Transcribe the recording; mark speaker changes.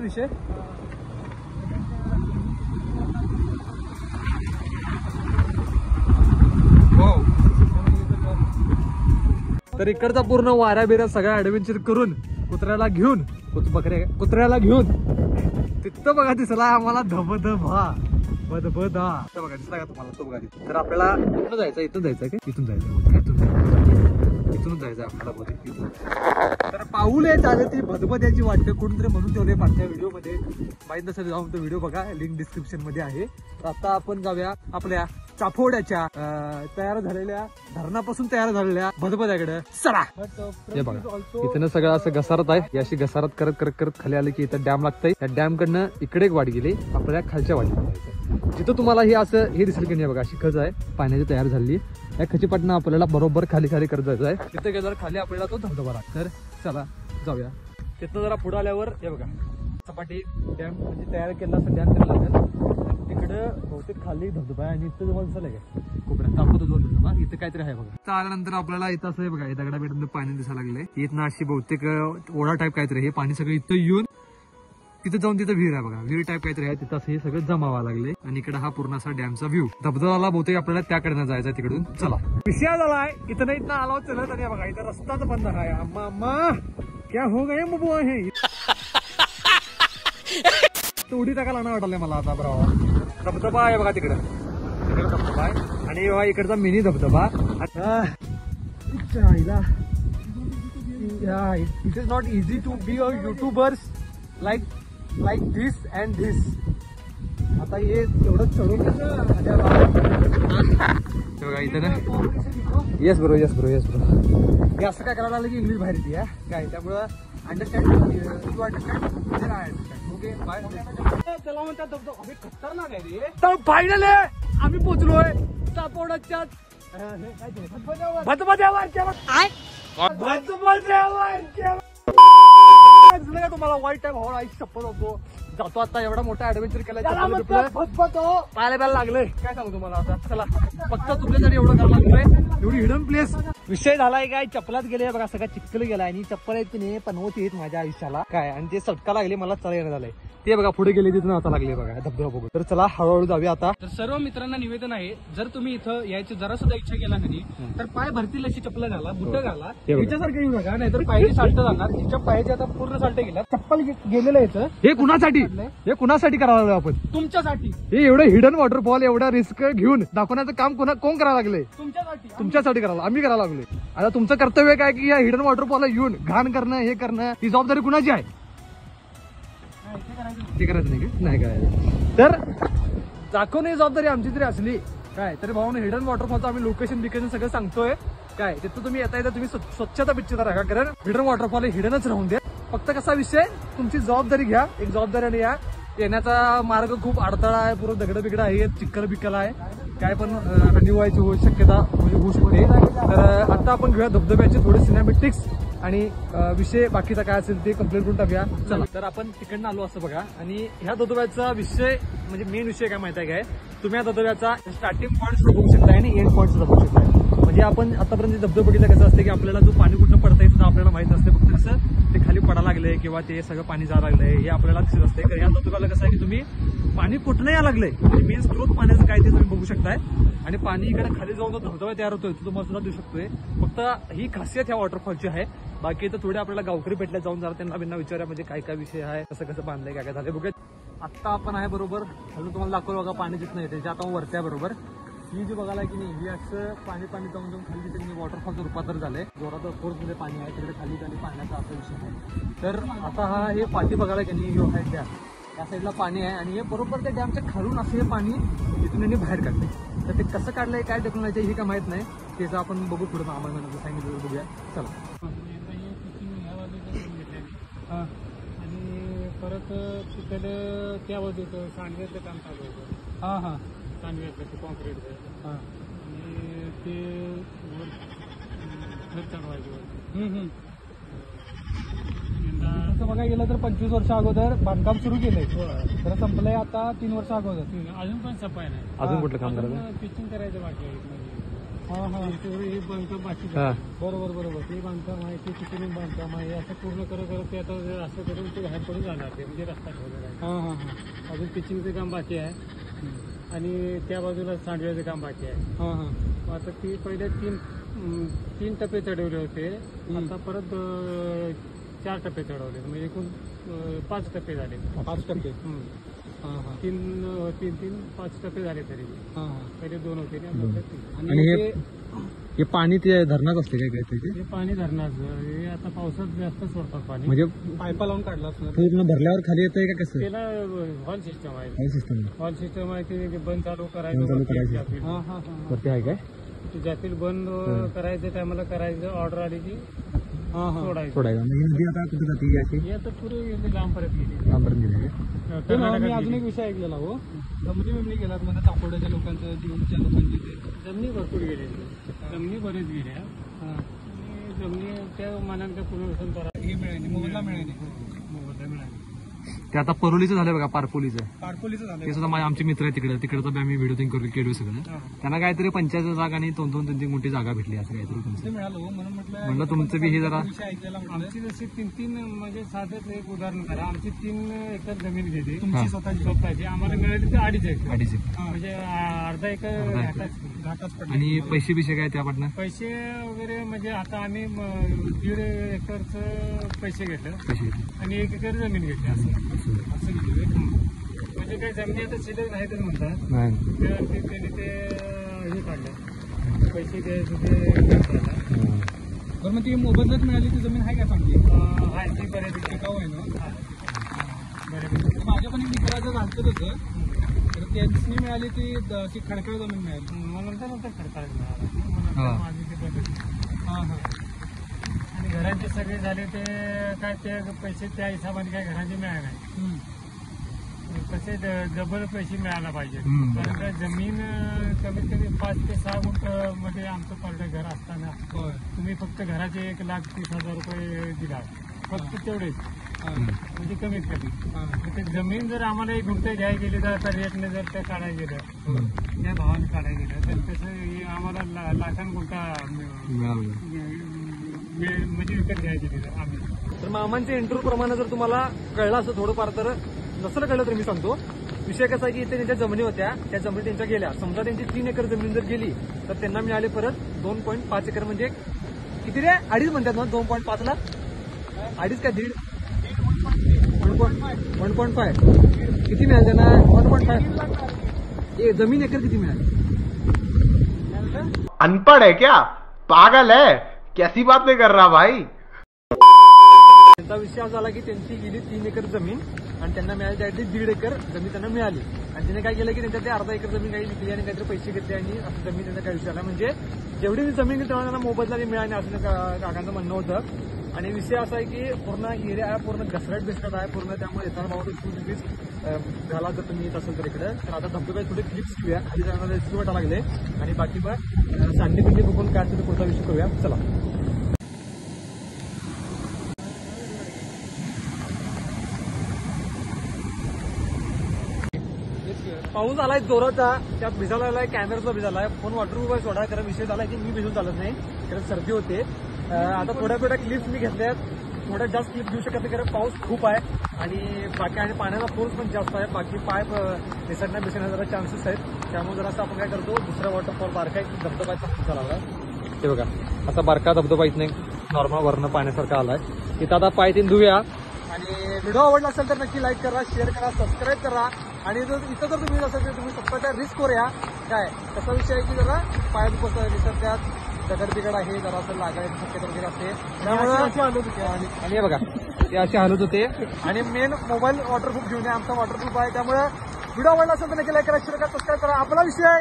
Speaker 1: विषय? तर इकडचा पूर्ण वाऱ्या बिऱ्या सगळ्या ऍडव्हेंचर करून कुत्र्याला घेऊन कुत्र्याला घेऊन तिथं बघा दिसला आम्हाला धबधबा बदबदा बघा दिसला का तुम्हाला तो बघा. तर आपल्याला इथून जायचं इथून जायचं की इथून जायचं इथून जायचं आपल्याला बहुतेक इथून. तर पाऊल आहे चालेल ती बदबद्याची वाटते कोणतरी म्हणून ठेवले मागच्या व्हिडिओ मध्ये माहित नसेल जाऊन तो व्हिडिओ बघा लिंक डिस्क्रिप्शन मध्ये आहे. तर आता आपण जाऊया आपल्या चाफोड्याच्या तयार झालेल्या धरणापासून तयार झालेल्या बदबद्याकडे चला. हे बघा इथं सगळं असं घसारत आहे अशी घसारत करत करत करत खाली आले की इथं डॅम लागतंय. त्या डॅम कडनं इकडे एक वाट गेली आपल्या खालच्या वाटेला जायचं. जिथं तुम्हाला हे असं हे दिसेल की नाही बघा अशी खच आहे पाण्याची तयार झाली. या खचीपाटनं आपल्याला बरोबर खाली खाली करत जायचं आहे. तिथे गेल्यावर खाली आपल्याला तो धबधबा तर चला जाऊया. तिथं जरा पुढे आल्यावर हे बघा सपाटी डॅम म्हणजे तयार केला असं डॅम केला लागेल. तिकडं बहुतेक खाली धबधबा आहे आणि इथं तुम्हाला दिसलं काय कोपऱ्यात दाखवतो जो धबधबा इथं काहीतरी आहे बघा. आल्यानंतर आपल्याला इथं असं बघा दगडाबेटांमध्ये पाणी दिसायला लागलंय. इथं अशी बहुतेक ओढा टाईप काहीतरी हे पाणी सगळं इथं येऊन तिथं जाऊन तिथं विहीर आहे बघा विहीर टाईप काहीतरी आहे. तिथं असं हे सगळं जमावा लागले आणि इकडे हा पूर्ण असा डॅमचा व्ह्यू धबधबाला बहुतेक आपल्याला त्याकडनं जायचं तिकडून. चला विषय झालाय इथं नाही इथं आलो चलत आणि बघा इथं रस्ताच बंद आहे. अम्मा अम्मा क्या हो गए बबू आहे उडी टाकायला ना वाटलंय मला आता. बरोबर धबधबा आहे बघा तिकडे धबधबा आहे आणि हा इकडचा मिनी धबधबा. It is not easy to be a youtubers like this and this. आता हे एवढं चढून बघा इथं ना येस ब्रो हे असं काय करायला लागलं की इंग्लिश बाहेर येते काय त्यामुळं understand you understand I understand okay bye. त्याला म्हणतात धबधबा खतरनाक आहे रे. तर फायनल आम्ही पोचलोय चापोड्याच्या धबधब्यावरच्या तुम्हाला वाईट टाइम हो आई शपथ होतो जातो आता एवढा मोठा ऍडव्हेंचर केलाय पाहायला लागलंय काय सांगू तुम्हाला आता. चला फक्त तुमच्यासाठी एवढं करायला लागलंय एवढी हिडन प्लेस. विषय झालाय काय चप्पलात गेले बघा सगळं चिखल गेलाय आणि चप्पल आहेत की नाही पनवत येत माझ्या आयुष्याला काय आणि ते सटका लागले मला चला येणं झालंय ते बघा पुढे गेले तिथून आता लागले बघा धबधबा बघू. तर चला हळूहळू जाऊया आता. तर सर्व मित्रांना निवेदन आहे जर तुम्ही इथं यायची जरा सुद्धा इच्छा केला नाही तर पाय भरतील अशी चप्पल घाला बुट घाला याच्यासारखं येऊ नका नाहीतर पायाची साल्ट जाणार. तिच्या पायाची आता पूर्ण साल्ट गेल्या चप्पल गेलेलं याचं हे कुणासाठी करायला लागलो आपण तुमच्यासाठी. हे एवढं हिडन वॉटरफॉल एवढा रिस्क घेऊन दाखवण्याचं काम कोण करायला लागले तुमच्यासाठी करायला आम्ही करायला लागलोय. आता तुमचं कर्तव्य काय की या हिडन वॉटरफॉलला येऊन घाण करणं हे करणं ही जबाबदारी कुणाची आहे ते करायचं नाही करायचं. तर दाखवणे जबाबदारी आमची तरी असली काय तरी भाऊन हिडन वॉटरफॉलचं आम्ही लोकेशन सगळं सांगतोय काय. तिथं तुम्ही येता तुम्ही स्वच्छता पिच्छता राखा कारण हिडन वॉटरफॉल हे हिडनच राहून द्या. फक्त कसा विषय तुमची जबाबदारी घ्या एक जबाबदारीने या. येण्याचा मार्ग खूप अडथळा आहे पूर्ण दगड बिगड आहे चिक्कल बिक्कल आहे काय पण हनी व्हायची शक्यता म्हणजे होऊ शकते. तर आता आपण घेऊया धबधब्याचे थोडे सिनेमॅटिक्स आणि विषय बाकीचा काय असेल ते कम्प्लीट करून टाकूया. चला तर आपण तिकडनं आलो असं बघा आणि ह्या धबधब्याचा विषय म्हणजे मेन विषय काय माहिती आहे काय तुम्ही या धबधब्याचा स्टार्टिंग पॉईंट बघू शकताय आणि एंड पॉईंट बघू शकताय. म्हणजे आपण आतापर्यंत धबधबा बघितलं कसं असतं की आपल्याला जो पाणी कुठं पडतंय सुद्धा आपल्याला माहित असते फक्त कसं ते खाली पडायला लागले किंवा ते सगळं पाणी जायला लागलंय हे आपल्याला दिसत असते. तर या धबधब्याला कसं आहे की तुम्ही पाणी कुठलं यायला लागलंय म्हणजे मेन स्त्रोत पाण्याचं काय ते तुम्ही बघू शकताय आणि पाणी इकडे खाली जाऊन धबधबा तयार होतोय तो तुम्हाला सुद्धा दिसू शकतोय. फक्त ही खासियत ह्या वॉटरफॉलची आहे. बाकी तर थोडे आपल्याला गावकरी भेटल्या जाऊन जरा त्यांना बिना विचारा म्हणजे काय काय विषय आहे कसं बांधलंय काय झालंय बघा. आता आपण आहे बरोबर अजून तुम्हाला दाखवलं बघा पाणी जिथं नाही त्याच्या आता वरत्या बरोबर ही जी बघायला की नाही ही असं पाणी जाऊन खाली तिथे वॉटरफॉलचं रूपांतर झालंय. जोरात फोर्समध्ये पाणी आहे तिकडे खाली खाली पाण्याचा असा विषय आहे. तर आता हा हे पाठी बघायला की नाही ह्यो आहे डॅम या साईडला पाणी आहे आणि हे बरोबर त्या डॅमच्या खालून असं हे पाणी इथून यांनी बाहेर काढलंय. तर ते कसं काढलंय काय टेक्नॉलॉजी हे काय माहित नाही त्याचं आपण बघू पुढे आम्हाला सांगितलं बघूया. चला
Speaker 2: आणि परत तिकडे त्या बाजूचं सांडव्याचं काम चालू होतं.
Speaker 1: हां
Speaker 2: सांडव्याचं कॉन्क्रीटचं आणि ते घर चालवायचं.
Speaker 1: तसं बघायला गेलं तर 25 वर्ष अगोदर बांधकाम सुरू केलंय तर संपलंय आता 3 वर्ष अगोदर.
Speaker 2: अजून पण सफाई नाही.
Speaker 1: अजून कुठलं काम करायचं
Speaker 2: पिचिंग करायचं बाकी आहे. हे बांधकाम बाकी
Speaker 1: हा
Speaker 2: बरोबर ते बांधकाम आहे, ते तिकडून बांधकाम आहे, असं पूर्ण करत ते आता असं करून ते बाहेर पडून जाणार ते म्हणजे रस्ता ठेवलेला आहे. अजून पिचिंगचं काम बाकी आहे आणि त्या बाजूला सांडव्याचं काम बाकी आहे. आता ती पहिले तीन टप्पे चढवले होते, आता परत 4 टप्पे चढवले, म्हणजे एकूण 5 टप्पे झाले. 5 टप्पे तीन 5 टप्पे झाले तरी. पहिले 2 होते
Speaker 1: आणि हे पाणी ते धरणात असते काय काय
Speaker 2: हे पाणी धरणाचं, हे आता पावसात जास्त सोडतात पाणी,
Speaker 1: म्हणजे पायपा लावून काढला पूर्ण भरल्यावर खाली येतंय का कसं?
Speaker 2: त्याला हॉल सिस्टम आहे. हॉल सिस्टम आहे, ते बंद चालू
Speaker 1: करायचं.
Speaker 2: करायचं
Speaker 1: आहे काय
Speaker 2: ज्यातील बंद करायचं टायमाला करायचं, ऑर्डर आली की सोडायचं.
Speaker 1: नदी आता कुठे जाते?
Speaker 2: हे आता पुढे लांबपर्यंत गेली.
Speaker 1: मी अजून एक विषय ऐकलेला हो, जमिनी गेला म्हणजे तापोड्याच्या लोकांचं जीवनच्या लोकांची
Speaker 2: जमिनी भरपूर गेले, जमिनी बरेच गेल्या. जमिनी त्या मानाने पुनर्वसन करा हे मिळाली, मोबदला मिळाली.
Speaker 1: ते आता परोलीचं झालं बघा, पारपोलीचं
Speaker 2: झालं.
Speaker 1: ते सुद्धा आमचे मित्र आहे तिकडे आम्ही व्हिडिओ केलो सगळं. त्यांना काहीतरी पंचायत जागा आणि 2-3 मोठी जागा भेटली असं काहीतरी तुमचं
Speaker 2: मिळालं. म्हणून
Speaker 1: म्हणलं तुमचं बी हे जरा
Speaker 2: आमची जशी 3 म्हणजे साधंच एक उदाहरण करा, आमची 3 एकर जमीन घेतली तुमची स्वतःची, आम्हाला मिळाली ते 2.5 एकर, म्हणजे अर्धा एकर घाटाच पडला.
Speaker 1: आणि पैसे बिशे काय त्यापासून?
Speaker 2: पैसे वगैरे म्हणजे आता आम्ही 1.5 एकरचं पैसे घेतलं आणि 1 एकर जमीन घेतली असं म्हणजे काही जमिनी आता शिल्लक नाहीतच म्हणतात. त्यांनी ते हे काढलं, पैसे द्यायचे ते
Speaker 1: बरं. मग ती मोबदल्यात मिळाली ती जमीन आहे का चांगली?
Speaker 2: आहे ती बऱ्यापैकी टिकाऊ आहे ना.
Speaker 1: बऱ्यापैकी माझ्या पण एक मित्राचं झालं होतं, तर त्यांनी मिळाली ती खडकाळ जमीन मिळाली.
Speaker 2: नंतर खडकाळ मिळाला माझी ते बरं. आणि घरांचे सगळे झाले ते काय ते पैसे त्या हिशोबाने काय घरांचे मिळाले नाही. तसे डबल पैसे मिळायला पाहिजे, कारण का जमीन कमीत कमी 5 ते 6 गुंठ मध्ये आमचं पडलं घर असताना तुम्ही फक्त घराचे 1,30,000 रुपये दिला, फक्त तेवढेच म्हणजे कमीत कमी. ते जमीन जर आम्हाला 1 गुंठ घ्यायला गेली तर आता रेटने जर ते काढायला गेलं, त्या भावाने काढायला गेलं तर तसं आम्हाला लाखां गुंठा म्हणजे विकत घ्यायची तिथं आम्ही. तर मामांच्या इंटरव्ह्यू प्रमाणे जर तुम्हाला कळलं असं थोडंफार, तर नसलं कळलं तर मी सांगतो. विषय कसा आहे की इथे त्यांच्या जमिनी होत्या, त्या जमिनी त्यांच्या गेल्या. समजा त्यांची 3 एकर जमीन जर गेली तर त्यांना मिळाले परत 2.5 एकर, म्हणजे किती रे? 2.5 म्हणतात ना 2.5 ला? 2.5 का 1.5? 1.5 किती मिळाले त्यांना? 1.5 जमीन एकर किती मिळाली?
Speaker 3: अनपढ़ है क्या? पागल है? कैसी बात नहीं कर रहा भाई.
Speaker 1: त्यांचा विषय असा झाला की त्यांची गेली 3 एकर जमीन आणि त्यांना मिळाली त्यासाठी 1.5 एकर जमीन त्यांना मिळाली. आणि त्याने काय केलं की त्यांच्या ते अर्धा एकर जमीन काही विकली आणि काहीतरी पैसे घेतले आणि असं जमीन त्यांना काही विषय आला. म्हणजे जेवढी जमीन तेव्हा त्यांना मोबदला मिळाली असं काकांचं म्हणणं होतं. आणि विषय असा आहे की पूर्ण एरिया आहे, पूर्ण घसरट बिसरट आहे पूर्ण, त्यामुळे येताना बाबा झाला जर तुम्ही येत असेल तर इकडे. तर आता धबधब्यात थोडे क्लिप्स घेऊया, खाली जाण्याला रिस्क वाटा लागले आणि बाकी मग सांडली पिंडी बघून काय असेल पुढचा विषय करूया. चला. पाऊस आलाय जोराचा, त्यात भिजायला आलाय, कॅमेराचा भिजालाय, फोन वॉटरप्रूफ आहे सोडा. कारण विषय झाला की मी भिजून चालत नाही, कारण सर्दी होते. आता थोड्या क्लिप्स मी घेतल्यात, थोड्या जास्त क्लिप घेऊ शकत नाही कारण पाऊस खूप आहे आणि बाकी आणि पाण्याचा फोर्स पण जास्त आहे. बाकी पाईप निसरण्या जरा चान्सेस आहेत, त्यामुळे जरा आपण काय करतो दुसरा वॉटरफॉल बारका एक धबधबाचा खूप लावला. हे बघा आता बारका धबधबा इथं नॉर्मल वरनं पाण्यासारखा आलाय. इथं आता पाय तीन धुया. आणि व्हिडिओ आवडला असेल तर नक्की लाईक करा, शेअर करा, सबस्क्राईब करा. आणि इथं जर तुम्ही असेल तर तुम्ही स्वतःच्या रिस्क करूया. काय तसा विषय आहे की जरा पाय दुखत त्यात दगड बिगड आहे, जरा असं लागायची शक्यता वगैरे असते, त्यामुळे आणि हे बघा ते असे हालत होते. आणि मेन मोबाईल वॉटरप्रूफ घेऊन आमचा वॉटरप्रूफ आहे, त्यामुळे व्हिडिओ आवडला असेल तर नक्की लाईक करा, शेअर करा, सबस्क्राईब करा. आपला विषय